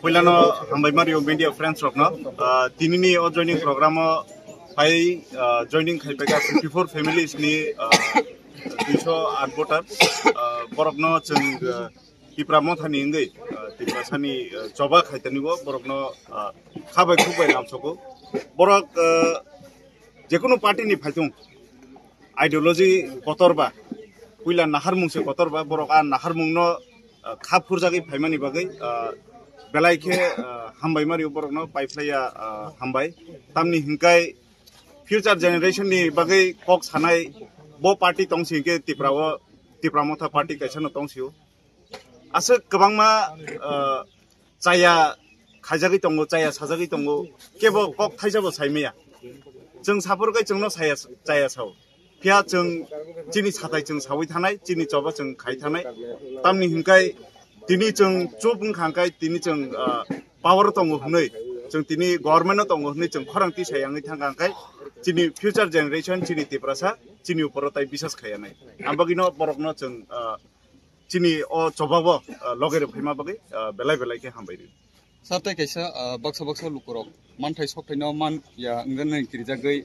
पहिलानो हामबायमारियो media friends रखनो तिनीनि जॉइनिंग प्रोग्राम फाइ जॉइनिंग खाइपेगा 54 फैमिलीज नि 208 वोटर्स बरकनो जों तिप्रा मथानि इंगै तिप्रा सानि जबा खाइतनिबो बरकनो खाबाय खुबाय नामसको बरक जेकुनु पार्टी नि फाइथुं आइडियोलॉजी कतरबा पुइला नाहार मुंसे कतरबा बरक आ नाहार मुंनो खाफुर जागै फाइमानि बागै बेलाइखे हामबायमारियो बरकनो पाइफ्लाया हामबाय तामनि हिंकाय फ्यूचर जेनेरेशन नि बागै कक सानाय बो पार्टी तंसिके तिप्रा मथा पार्टी कैसानो तंसियो आसे गोबांमा चाया खाजागै दंगो चाया साजागै दंगो केबो कक थाइजाबो साइमेया जों साफोरगै जोंनो चाया साव फिया जों चिनि साथाय जों सावै थानाय चिनि चबा जों खाइ थानाय तामनि हिंकाय दिनै जों चुप खांकाय दिनै जों पावर दंगो हनै जों दिनै गभर्नमेन्ट दंगो हनै जों खरांथि सायांगै थांगांकाय चिनि फ्यूचर जेनेरेशन चिनि तिप्रासा चिनि ऊपर ताइ विश्वास खायानाय आमबागिनो बरकनो जों चिनि ओ चबाबो लगेर फैमा बागै बेलाय के हामबायदि साथाय कैसा बक्सा लुकरक मानथाय सफैनो मान या इंगन किरिजागै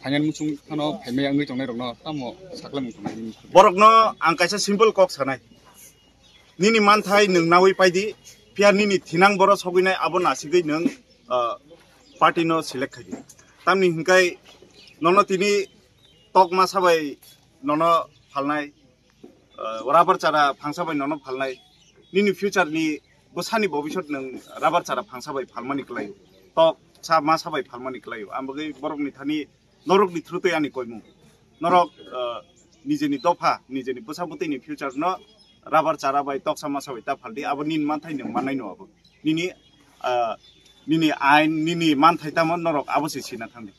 फाइनाल मुसुं खानो फैमे आंगै जंनाय रगनो तामो साखला मुखनाय बरकनो आं कैसा सिम्पल कक सानाय निनि मानथाय नोंनावै पाइदि फिया निनि थिनां बर सगैनाय आबो नासिगै नों पार्टी नो सिलेक्ट खाइदि तामनि हिंकाय ननो तिनि टक मा साबाय ननो फालनाय राबार चारा फांसाबाय ननो फालनाय निनि फ्यूचर नि बसानि भविष्यत नों राबार चारा फांसाबाय फालमानि क्लायो टक सा मा साबाय फालमानि क्लायो आमबगै बरकनि थानि नरकनि थ्रुतै आनि कयमु नरक निजेनि दफा निजेनि बसाबुतैनि फ्यूचर न राबार चारा बाय टक सा मा साबाय ता फालदि आबो निन मानथाय नों माननाय नआबो निनि आइन निनि मानथाय तामन नरक आबो सिना थांदि